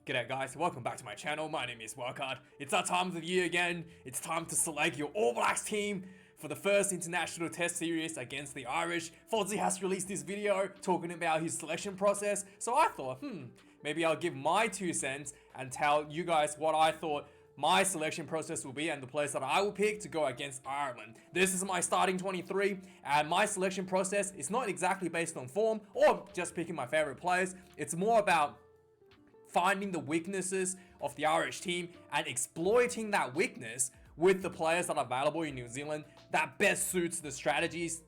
G'day guys, welcome back to my channel. My name is Wildkard. It's that time of the year again. It's time to select your All Blacks team for the first international test series against the Irish. Fozzie has released this video talking about his selection process, so I thought, maybe I'll give my 2 cents and tell you guys what I thought my selection process will be and the players that I will pick to go against Ireland. This is my starting 23, and my selection process is not exactly based on form or just picking my favorite players. It's more about finding the weaknesses of the Irish team and exploiting that weakness with the players that are available in New Zealand that best suits the strategies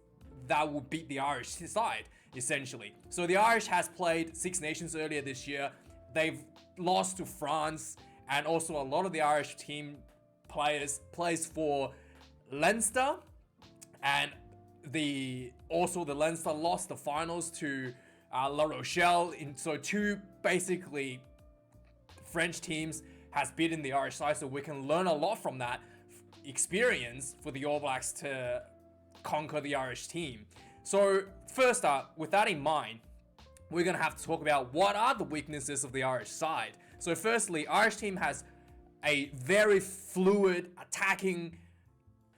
that will beat the Irish side, essentially. So the Irish has played Six Nations earlier this year. They've lost to France, and also a lot of the Irish team plays for Leinster, and the Leinster lost the finals to La Rochelle. So 2 basically French teams has beaten the Irish side, so we can learn a lot from that experience for the All Blacks to conquer the Irish team. So first up, with that in mind, we're going to have to talk about what are the weaknesses of the Irish side. So firstly, Irish team has a very fluid, attacking,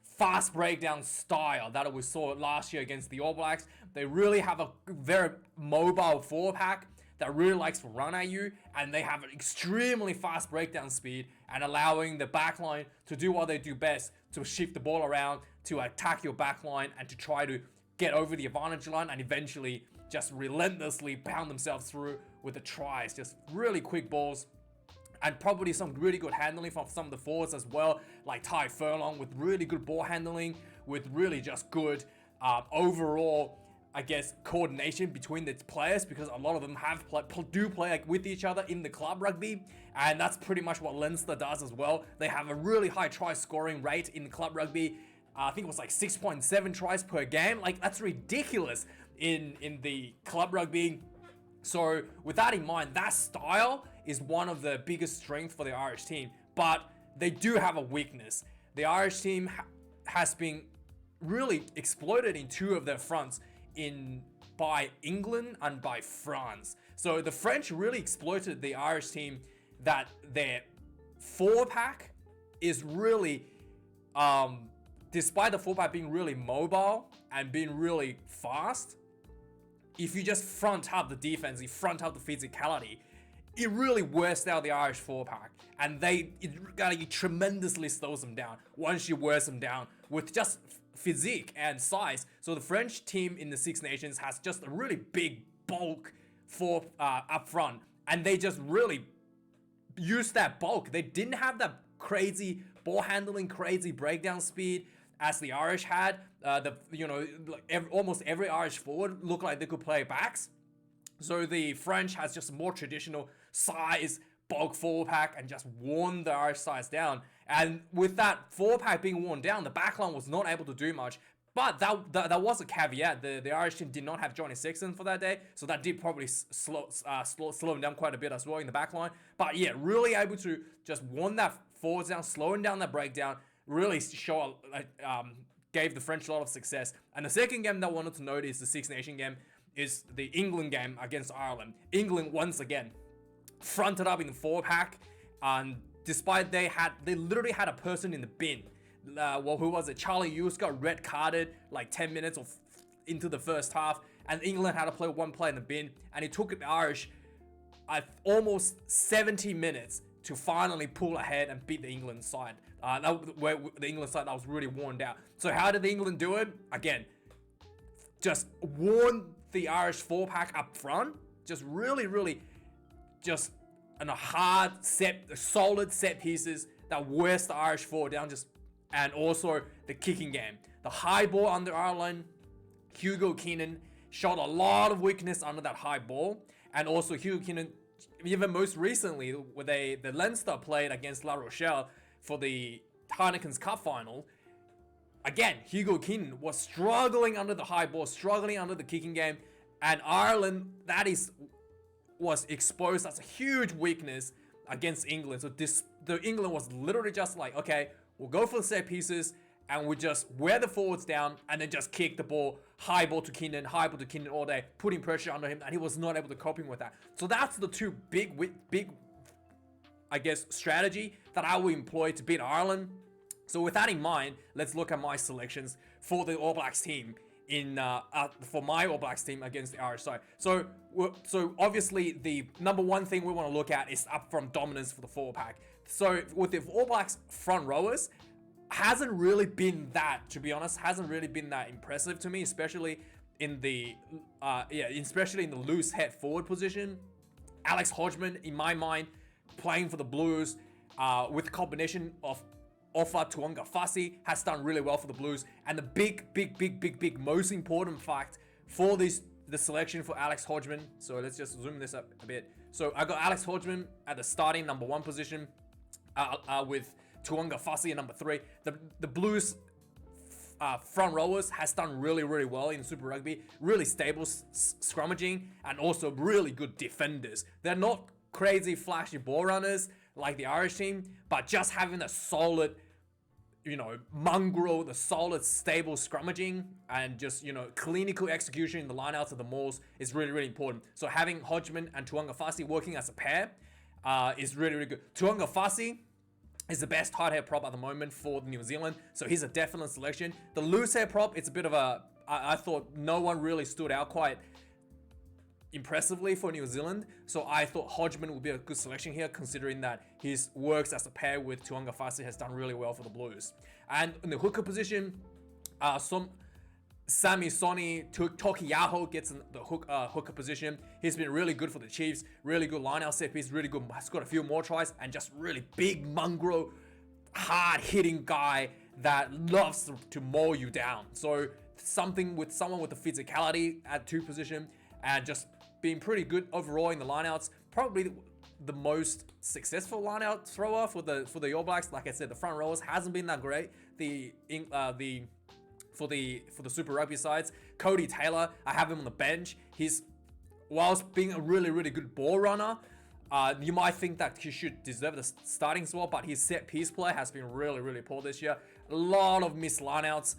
fast breakdown style that we saw last year against the All Blacks. They really have a very mobile forward pack that really likes to run at you, and they have an extremely fast breakdown speed and allowing the backline to do what they do best, to shift the ball around, to attack your backline, and to try to get over the advantage line and eventually just relentlessly pound themselves through with the tries. Just really quick balls, and probably some really good handling from some of the forwards as well, like Ty Furlong, with really good ball handling, with really just good overall, I guess, coordination between the players, because a lot of them do play like with each other in the club rugby, and that's pretty much what Leinster does as well. They have a really high try scoring rate in club rugby. I think it was like 6.7 tries per game. Like, that's ridiculous in the club rugby. So with that in mind, that style is one of the biggest strengths for the Irish team, but they do have a weakness. The Irish team has been really exploited in 2 of their fronts, by England and by France. So the French really exploited the Irish team, that their 4-pack is really, despite the 4-pack being really mobile and being really fast, if you just front up the defense, you front up the physicality, it really wears down the Irish 4-pack, and it tremendously slows them down once you wear them down with just physique and size. So the French team in the Six Nations has just a really big bulk for up front, and they just really used that bulk. They didn't have that crazy ball handling, crazy breakdown speed as the Irish had. Almost every Irish forward looked like they could play backs. So the French has just more traditional size, bulk 4-pack, and just worn the Irish sides down. And with that 4-pack being worn down, the backline was not able to do much. But that was a caveat. The Irish team did not have Johnny Sexton for that day, so that did probably slow him down quite a bit as well in the backline. But yeah, really able to just worn that forwards down, slowing down that breakdown, really gave the French a lot of success. And the second game that I wanted to note is the Six Nation game, is the England game against Ireland. England once again fronted up in the 4-pack, and despite they literally had a person in the bin. Who was it? Charlie Hughes got red carded like 10 minutes into the first half, and England had to play 1 play in the bin, and it took the Irish almost 70 minutes to finally pull ahead and beat the England side. The England side that was really worn out. So how did the England do it? Again, just worn the Irish 4-pack up front, just really just in a hard solid set pieces that wears the Irish forward down, and also the kicking game. The high ball under Ireland, Hugo Keenan shot a lot of weakness under that high ball, and also Hugo Keenan, even most recently, when the Leinster played against La Rochelle for the Heineken's Cup final, again, Hugo Keenan was struggling under the high ball, struggling under the kicking game, and Ireland, was exposed as a huge weakness against England. So the England was literally just like, okay, we'll go for the set pieces, and we just wear the forwards down and then just kick the ball, high ball to Keenan all day, putting pressure under him, and he was not able to cope with that. So that's the 2 big I guess, strategy that I will employ to beat Ireland. So with that in mind, let's look at my selections for the All Blacks team for my All Blacks team against the Irish side. So obviously the number one thing we want to look at is up front dominance for the forward pack. So with the All Blacks front rowers, hasn't really been that, to be honest, hasn't really been that impressive to me, especially in the loose head forward position. Alex Hodgman, in my mind, playing for the Blues with a combination of Ofa Tuanga has done really well for the Blues. And the big, most important fact for the selection for Alex Hodgman. So let's just zoom this up a bit. So I got Alex Hodgman at the starting number 1 position with Tuanga Fasi at number 3. The Blues front rowers has done really well in Super Rugby. Really stable scrummaging and also really good defenders. They're not crazy flashy ball runners like the Irish team, but just having a solid, mongrel, the solid, stable scrummaging and just, clinical execution in the lineouts of the mauls is really important. So having Hodgman and Tuanga Fasi working as a pair is really good. Tuanga Fasi is the best hard hair prop at the moment for New Zealand, so he's a definite selection. The loose hair prop, it's a bit of I thought no one really stood out quite impressively for New Zealand, so I thought Hodgman would be a good selection here, considering that his works as a pair with Tuanga Fasi has done really well for the Blues. And in the hooker position, Sami Soni Tokiyaho gets in the hooker position. He's been really good for the Chiefs, really good line-out set piece, really good, has got a few more tries, and just really big mongrel, hard-hitting guy that loves to mow you down. So someone with the physicality at 2 position and just being pretty good overall in the lineouts. Probably the most successful lineout thrower for the All Blacks. Like I said, the front rowers hasn't been that great. For the Super Rugby sides, Cody Taylor, I have him on the bench. Whilst being a really good ball runner, you might think that he should deserve the starting spot, but his set piece play has been really poor this year. A lot of missed lineouts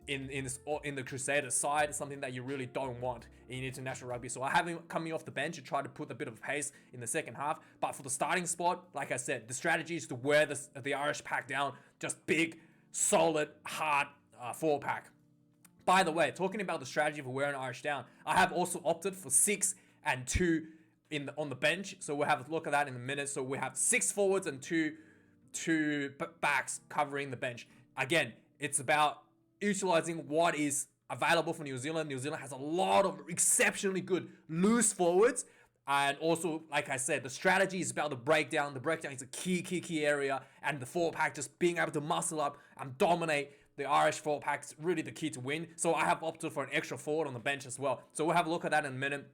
in the Crusaders side, something that you really don't want in international rugby. So I have him coming off the bench to try to put a bit of pace in the second half. But for the starting spot, like I said, the strategy is to wear the Irish pack down, just big, solid, hard forward pack. By the way, talking about the strategy for wearing Irish down, I have also opted for 6 and 2 on the bench. So we'll have a look at that in a minute. So we have 6 forwards and two backs covering the bench. Again, it's about utilizing what is available for New Zealand. New Zealand has a lot of exceptionally good loose forwards. And also, like I said, the strategy is about the breakdown. The breakdown is a key area. And the forward pack just being able to muscle up and dominate the Irish forward pack is really the key to win. So I have opted for an extra forward on the bench as well. So we'll have a look at that in a minute.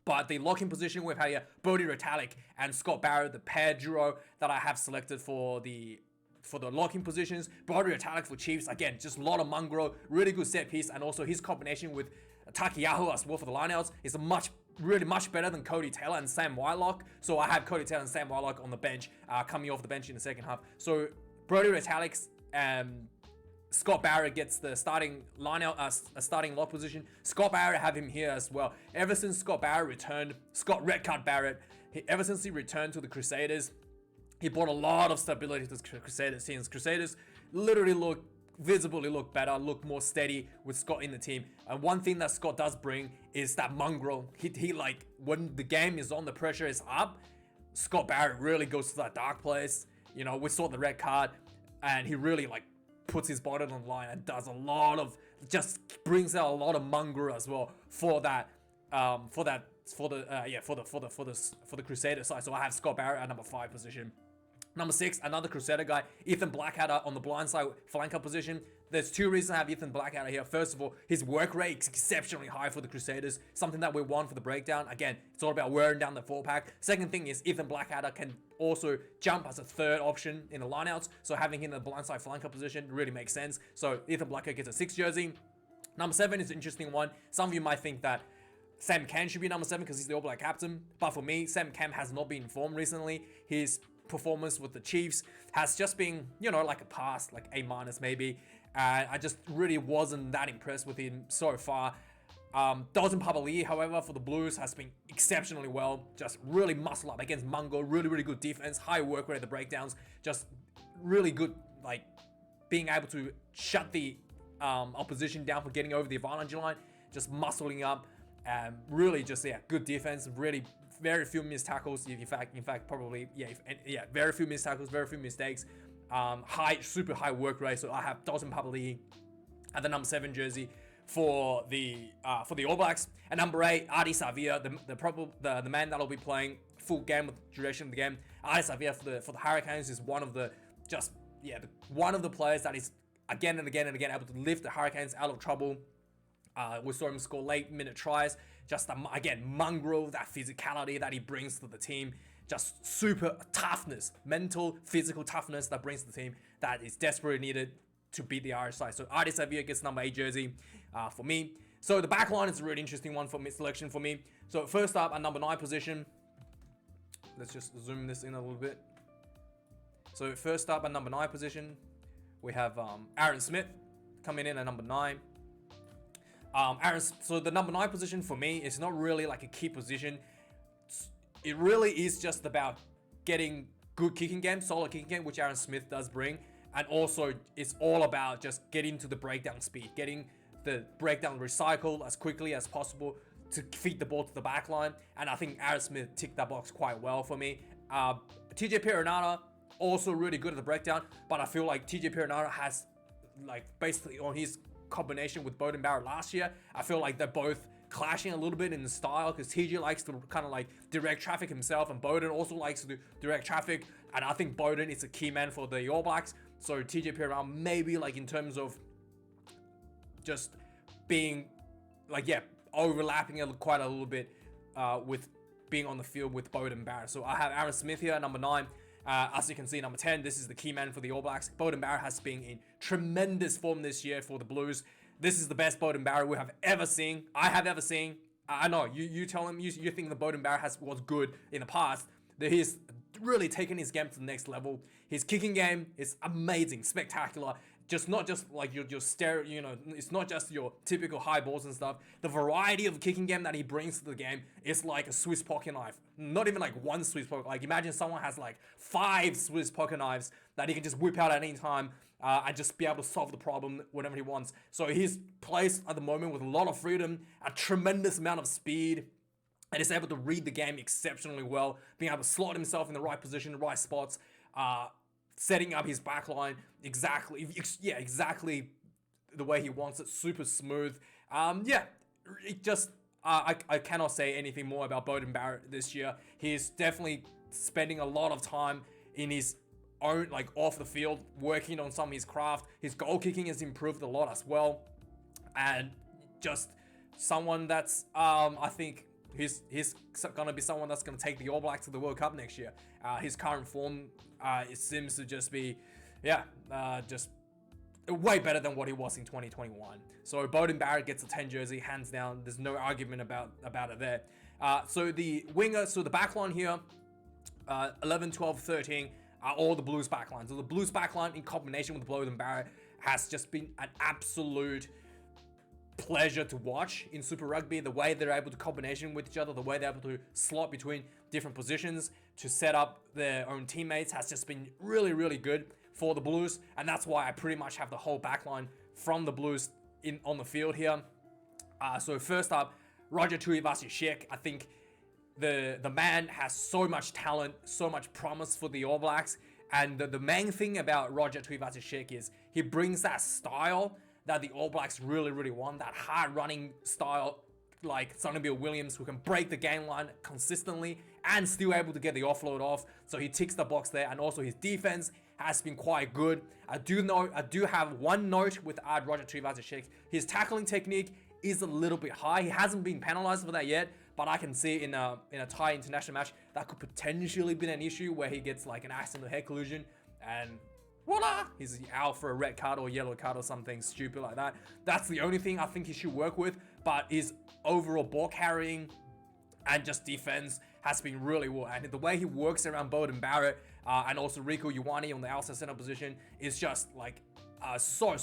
But the locking position, we've had here Bodie Retallick and Scott Barrett, the pair duo that I have selected for the locking positions. Bodie Retallick for Chiefs, again, just a lot of mongrel, really good set piece, and also his combination with Takiyaho as well for the lineouts is really much better than Cody Taylor and Sam Whitelock. So I have Cody Taylor and Sam Whitelock on the bench, coming off the bench in the second half. So Bodie Retallick's Scott Barrett gets the starting lineout, starting lock position. Scott Barrett, have him here as well. Ever since Scott Barrett returned, ever since he returned to the Crusaders, he brought a lot of stability to the Crusaders teams. Crusaders literally visibly look better, look more steady with Scott in the team. And one thing that Scott does bring is that mongrel. He like, when the game is on, the pressure is up, Scott Barrett really goes to that dark place. We saw the red card, and he really puts his body on the line and does a lot of, just brings out a lot of mongrel as well for the Crusader side. So I have Scott Barrett at number 5 position. Number 6, another Crusader guy, Ethan Blackadder on the blind side flanker position. There's 2 reasons I have Ethan Blackadder here. First of all, his work rate is exceptionally high for the Crusaders, something that we want for the breakdown. Again, it's all about wearing down the 4-pack. Second thing is Ethan Blackadder can also jump as a 3rd option in the lineouts, so having him in the blindside flanker position really makes sense. So Ethan Blackadder gets a 6 jersey. Number 7 is an interesting one. Some of you might think that Sam Cam should be number 7 because he's the All Black captain, but for me, Sam Cam has not been in form recently. His performance with the Chiefs has just been, like a pass, like A- maybe. I just really wasn't that impressed with him so far. Dalton Papali'i, however, for the Blues has been exceptionally well. Just really muscle up against Mungo. Really, really good defense. High work rate at the breakdowns. Just really good, like, being able to shut the opposition down for getting over the advantage line. Just muscling up. And really just, good defense. Really very few missed tackles. In fact, probably, very few missed tackles. Very few mistakes. Super high work rate. So I have Dalton Papali'i at the number 7 jersey for the All Blacks. And number 8, Adi Savia, the man that'll be playing full game with the duration of the game. Adi Savia for the Hurricanes is one of the players that is again and again able to lift the Hurricanes out of trouble. We saw him score late minute tries. Just again, mongrel, that physicality that he brings to the team. Just super toughness, mental, physical toughness that brings to the team that is desperately needed to beat the Irish side. So Adi Savia gets number 8 jersey for me. So the back line is a really interesting one for selection for me. So first up at number 9 position, let's just zoom this in a little bit. So first up at number 9 position, we have Aaron Smith coming in at number 9. So the number 9 position for me is not really like a key position. It really is just about getting good kicking game, solid kicking game, which Aaron Smith does bring. And also, it's all about just getting to the breakdown speed, getting the breakdown recycled as quickly as possible to feed the ball to the back line. And I think Aaron Smith ticked that box quite well for me. TJ Perenara, also really good at the breakdown, but I feel like TJ Perenara has, like, basically on his combination with Beauden Barrett last year, I feel like they're both clashing a little bit in the style, because TJ likes to kind of like direct traffic himself, and Beauden also likes to direct traffic, and I think Beauden is a key man for the All Blacks. So TJ Perenara maybe, like, in terms of just being like, overlapping quite a little bit with being on the field with Beauden Barrett. So I have Aaron Smith here at number 9. As you can see, number 10, this is the key man for the All Blacks. Beauden Barrett has been in tremendous form this year for the Blues. This is the best Beauden Barrett we have ever seen. I have ever seen. I know, you tell him, you think the Beauden Barrett was good in the past. That he's really taken his game to the next level. His kicking game is amazing, spectacular. Just not just like your it's not just your typical high balls and stuff. The variety of kicking game that he brings to the game is like a Swiss pocket knife. Not even like one Swiss pocket. Like, imagine someone has like 5 Swiss pocket knives that he can just whip out at any time and just be able to solve the problem whenever he wants. So he's placed at the moment with a lot of freedom, a tremendous amount of speed, and is able to read the game exceptionally well, being able to slot himself in the right position, the right spots, setting up his backline exactly the way he wants it, super smooth. It just I cannot say anything more about Beauden Barrett this year. He's definitely spending a lot of time in his own, like, off the field, working on some of his craft. His goal kicking has improved a lot as well, and just someone that's I think he's gonna be someone that's gonna take the All Blacks to the World Cup next year. His current form, it seems to just be, just way better than what he was in 2021. So Beauden Barrett gets a 10 jersey, hands down. There's no argument about it there. So the backline here, 11, 12, 13 are all the Blues backline. So the Blues backline in combination with Beauden Barrett has just been an absolute pleasure to watch in Super Rugby. The way they're able to combination with each other, the way they're able to slot between different positions to set up their own teammates has just been really, really good for the Blues, and that's why I pretty much have the whole backline from the Blues on the field here. So first up, Roger Tuivasa-Sheck. I think the man has so much talent, so much promise for the All Blacks, and the main thing about Roger Tuivasa-Sheck is he brings that style that the All Blacks really, really want, that hard-running style, like Sonny Bill Williams, who can break the game line consistently and still able to get the offload off. So he ticks the box there, and also his defense has been quite good. I do have one note with Roger Tuivasa-Sheck. His tackling technique is a little bit high. He hasn't been penalized for that yet, but I can see in a Thai international match that could potentially be an issue where he gets like an accidental head collision and voila, he's out for a red card or yellow card or something stupid like that. That's the only thing I think he should work with, but his overall ball carrying and just defense has been really well. And the way he works around Beauden Barrett and also Rico Ioane on the outside center position is just like so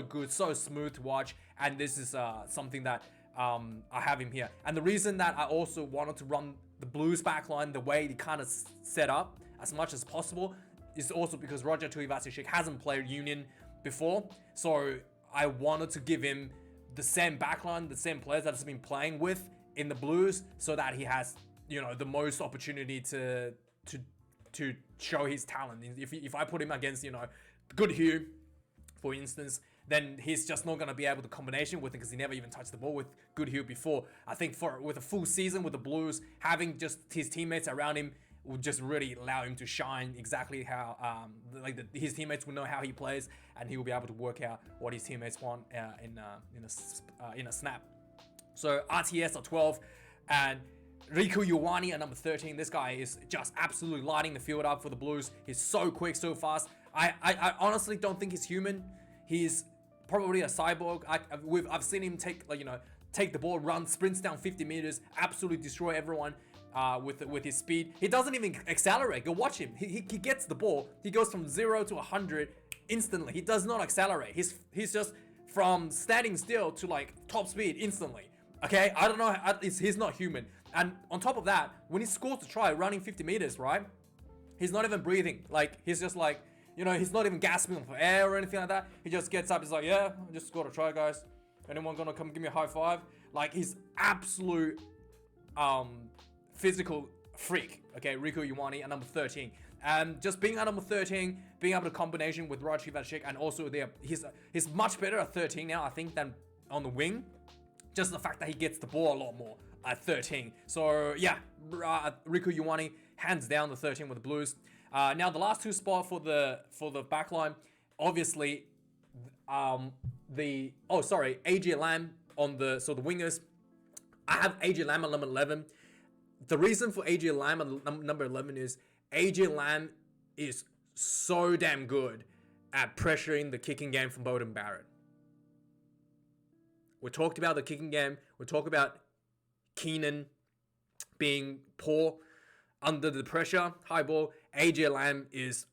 good, so smooth to watch. And this is something that I have him here. And the reason that I also wanted to run the Blues backline the way they kind of set up as much as possible is also because Roger Tuivasa-Sheck hasn't played Union before. So I wanted to give him the same backline, the same players that he's been playing with in the Blues, so that he has, you know, the most opportunity to show his talent. If I put him against, you know, Good Hugh, for instance, then he's just not going to be able to combination with him because he never even touched the ball with Good Hugh before. I think with a full season with the Blues, having just his teammates around him will just really allow him to shine exactly how his teammates will know how he plays, and he will be able to work out what his teammates want in a snap. So RTS at 12 and Riku Ioane at number 13. This guy is just absolutely lighting the field up for the Blues. He's so quick, so fast. I honestly don't think he's human. He's probably a cyborg. I've seen him take the ball, run, sprints down 50 meters, absolutely destroy everyone with his speed. He doesn't even accelerate. Go watch him. He gets the ball. He goes from 0 to 100 instantly. He does not accelerate. He's just from standing still to like top speed instantly. Okay, I don't know. He's not human. And on top of that, when he scores a try running 50 meters, right? He's not even breathing. Like, he's just like, you know, he's not even gasping for air or anything like that. He just gets up. He's like, yeah, I just scored a try, guys. Anyone gonna come give me a high five? Like, he's absolute physical freak. Okay, Riku Ioane at number 13. And just being at number 13, being able to combination with Roger Tuivasa-Sheck, and also he's much better at 13 now, I think, than on the wing. Just the fact that he gets the ball a lot more at 13. So yeah, Riku Ioane hands down the 13 with the Blues. Now the last two spot for the backline, obviously, AJ Lamb on the wingers. I have AJ Lamb at number 11. The reason for AJ Lamb at number 11 is AJ Lamb is so damn good at pressuring the kicking game from Beauden Barrett. We talked about the kicking game. We talked about Keenan being poor under the pressure, high ball. AJ Lamb is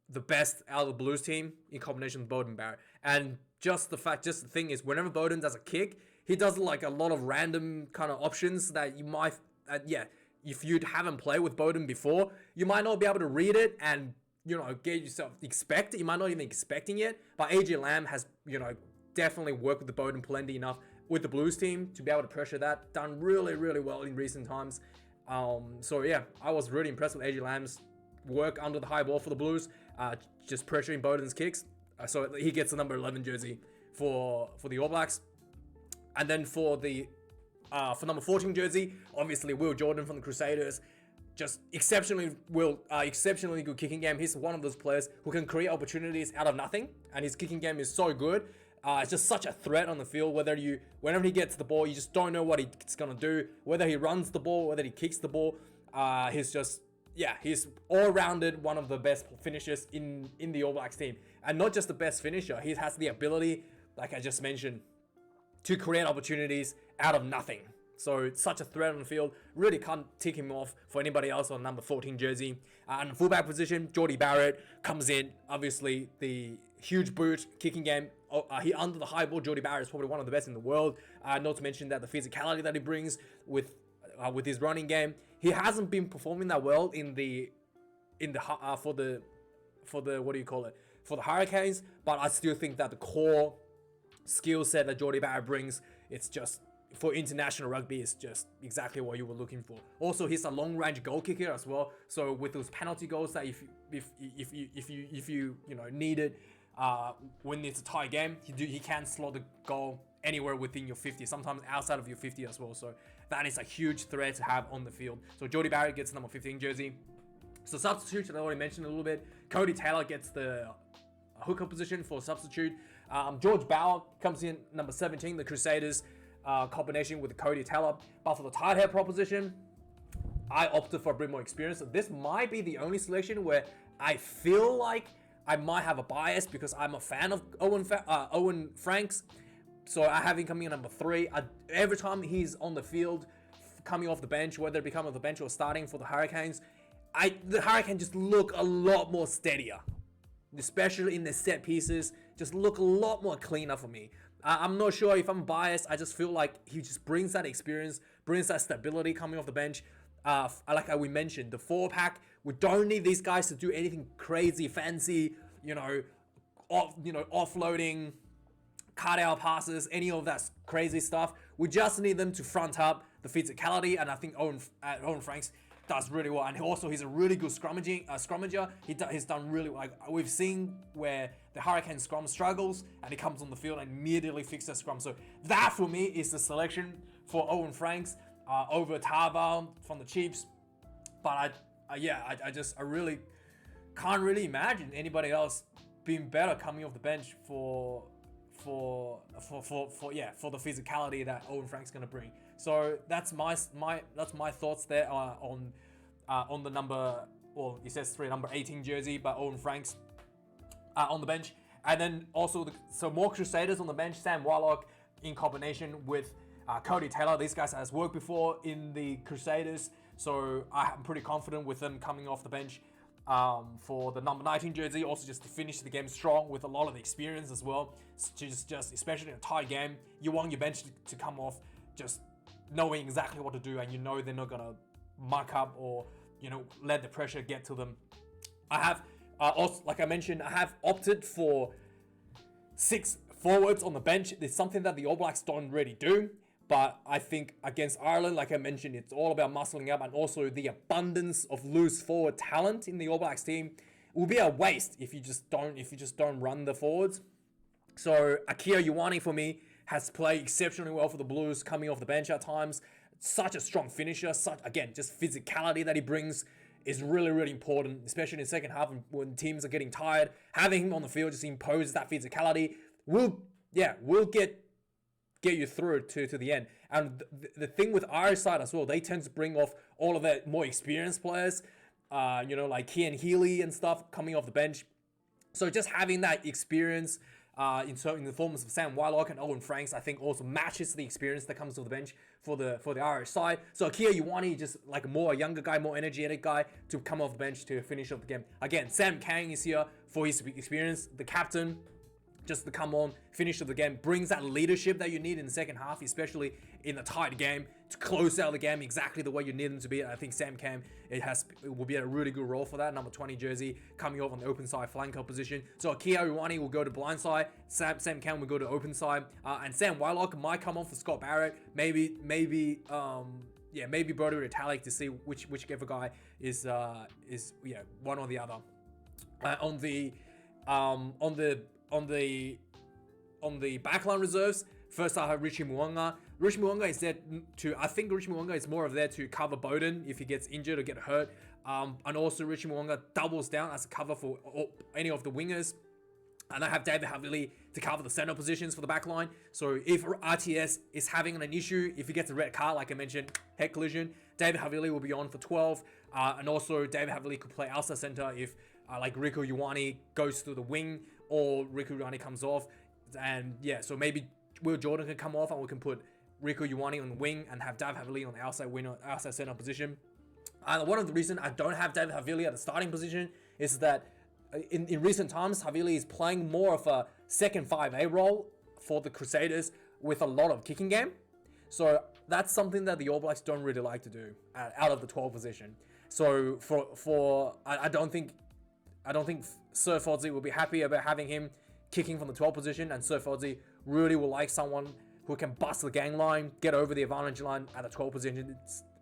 the best out of the Blues team in combination with Beauden Barrett. And just the thing is, whenever Beauden does a kick, he does like a lot of random kind of options that you might, if you haven't played with Beauden before, you might not be able to read it and, you know, get yourself expect it. You might not even expecting it. But AJ Lamb has, you know, definitely worked with the Beauden plenty enough with the Blues team to be able to pressure that. Done really, really well in recent times. So yeah, I was really impressed with AJ Lamb's work under the high ball for the Blues, just pressuring Beauden's kicks. So he gets the number 11 jersey for the All Blacks. And then for number 14 jersey, obviously Will Jordan from the Crusaders. Just exceptionally good kicking game. He's one of those players who can create opportunities out of nothing, and his kicking game is so good. It's just such a threat on the field. Whenever he gets the ball, you just don't know what he's gonna do. Whether he runs the ball, whether he kicks the ball, he's all-rounded one of the best finishers in the All Blacks team. And not just the best finisher, he has the ability, like I just mentioned, to create opportunities out of nothing. So it's such a threat on the field. Really can't tick him off for anybody else on number 14 jersey. And the fullback position, Jordie Barrett comes in. Obviously, the huge boot, kicking game. He under the high ball, Jordie Barrett is probably one of the best in the world. Not to mention that the physicality that he brings with his running game. He hasn't been performing that well for the Hurricanes, but I still think that the core skill set that Jordie Barrett brings, it's just for international rugby, is just exactly what you were looking for. Also, he's a long range goal kicker as well. So with those penalty goals that if you need it when it's a tie game, he can slot the goal anywhere within your 50, sometimes outside of your 50 as well. So that is a huge threat to have on the field. So Jordie Barrett gets number 15 jersey. So substitutes, I already mentioned a little bit. Cody Taylor gets the hooker position for substitute. George Bauer comes in number 17, the Crusaders combination with Cody Taylor. But for the tight head proposition, I opted for a bit more experience. So this might be the only selection where I feel like I might have a bias because I'm a fan of Owen Franks. So I have him coming in number 3. Every time he's on the field, coming off the bench, whether it be coming off the bench or starting for the Hurricanes, the Hurricanes just look a lot more steadier. Especially in the set pieces, just look a lot more cleaner for me. I'm not sure if I'm biased. I just feel like he just brings that experience, brings that stability coming off the bench. Like we mentioned, the 4-pack, we don't need these guys to do anything crazy, fancy, offloading, cut out passes, any of that crazy stuff. We just need them to front up the physicality, and I think Owen Franks does really well. And also, he's a really good scrummager. He's done really well. Like, we've seen where the Hurricane scrum struggles, and he comes on the field and immediately fixes the scrum. So that for me is the selection for Owen Franks over Tava from the Chiefs. But I really can't really imagine anybody else being better coming off the bench for the physicality that Owen Frank's gonna bring. So that's my thoughts there on the number, well, it says 3, number 18 jersey by Owen Franks on the bench. And then also more Crusaders on the bench. Sam Warlock in combination with Cody Taylor. These guys has worked before in the Crusaders, so I'm pretty confident with them coming off the bench for the number 19 jersey. Also, just to finish the game strong with a lot of experience as well. Just especially in a tight game, you want your bench to come off just knowing exactly what to do, and they're not gonna muck up or let the pressure get to them. I have also, like I mentioned, I have opted for 6 forwards on the bench. It's something that the All Blacks don't really do, but I think against Ireland, like I mentioned, it's all about muscling up, and also the abundance of loose forward talent in the All Blacks team. It will be a waste if you just don't run the forwards. So Akira Ioane for me has played exceptionally well for the Blues coming off the bench at times. Such a strong finisher, just physicality that he brings is really, really important, especially in the second half when teams are getting tired. Having him on the field just imposes that physicality. Will get you through to the end. And the thing with Irish side as well, they tend to bring off all of their more experienced players, like Cian Healy and stuff coming off the bench. So just having that experience in the forms of Sam Whitelock and Owen Franks, I think also matches the experience that comes to the bench for the Irish side. So Akira Ioane, just like a younger guy, more energetic guy to come off the bench to finish up the game. Again, Sam Kang is here for his experience, the captain, just to come on, finish up the game, brings that leadership that you need in the second half, especially in a tight game, to close out the game exactly the way you need them to be. I think Sam Cam it will be a really good role for that. Number 20 jersey coming off on the open side flanker position. So Akira Ioane will go to blind side, Sam Cam will go to open side, and Sam Whitelock might come on for Scott Barrett. Maybe Brodie Retallick to see whichever guy is one or the other. On the backline reserves, first I have Richie Mo'unga. Richie Mo'unga is there I think Richie Mo'unga is more of there to cover Bowden if he gets injured or get hurt. And also Richie Mo'unga doubles down as a cover for any of the wingers. And I have David Havili to cover the center positions for the backline. So if RTS is having an issue, if he gets a red card, like I mentioned, head collision, David Havili will be on for 12. And also David Havili could play outside center if like Rieko Ioane goes to the wing or Rieko Ioane comes off. And yeah, so maybe Will Jordan can come off and we can put Rieko Ioane on the wing and have David Havili on the outside center position. One of the reasons I don't have David Havili at the starting position is that in recent times, Havili is playing more of a second 5A role for the Crusaders with a lot of kicking game. So that's something that the All Blacks don't really like to do out of the 12 position. So I don't think Sir Fozzie will be happy about having him kicking from the 12 position, and Sir Fozzie really will like someone who can bust the gang line, get over the advantage line at the 12 position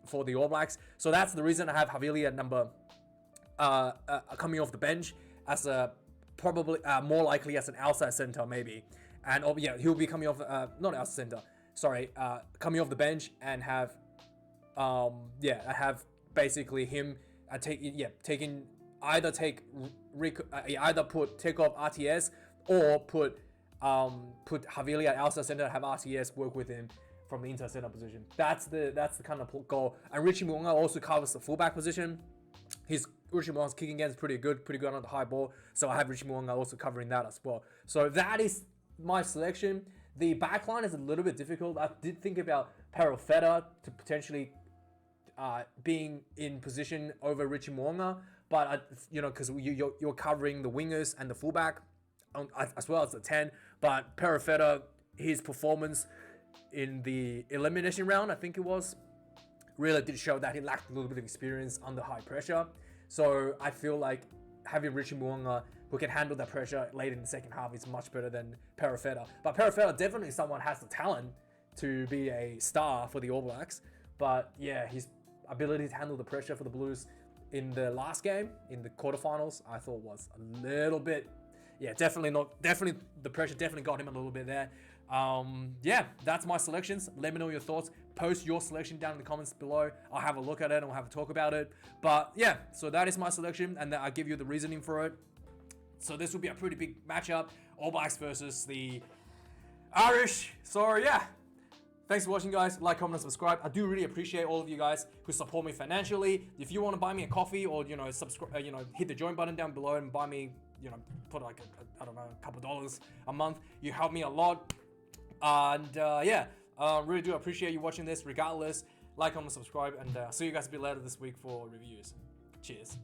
for the All Blacks. So that's the reason I have Havili at number coming off the bench as probably more likely as an outside center maybe. And he'll be coming off not outside center, sorry, coming off the bench and have basically him taking either take off RTS or put Havili at outside center and have RTS work with him from the inside center position. That's the kind of goal. And Richie Mo'unga also covers the fullback position. Richie Mo'unga's kicking game is pretty good on the high ball. So I have Richie Mo'unga also covering that as well. So that is my selection. The backline is a little bit difficult. I did think about Perofeta to potentially being in position over Richie Mo'unga, but because you're covering the wingers and the fullback as well as the 10. But Perofeta his performance in the elimination round, I think it was, really did show that he lacked a little bit of experience under high pressure. So I feel like having Richie Mo'unga who can handle that pressure late in the second half is much better than Perifeta. But Perifeta definitely someone has the talent to be a star for the All Blacks. But yeah, his ability to handle the pressure for the Blues in the last game, in the quarterfinals, I thought was a little bit, definitely the pressure definitely got him a little bit there. Yeah, that's my selections. Let me know your thoughts. Post your selection down in the comments below. I'll have a look at it and we'll have a talk about it. But yeah, so that is my selection, and then I'll give you the reasoning for it. So this will be a pretty big matchup. All Blacks versus the Irish. So yeah, thanks for watching, guys. Like, comment, and subscribe. I do really appreciate all of you guys who support me financially. If you want to buy me a coffee or, subscribe, hit the join button down below and buy me, put like a couple dollars a month. You help me a lot. And really do appreciate you watching this regardless. Like, comment, subscribe, and see you guys a bit later this week for reviews. Cheers.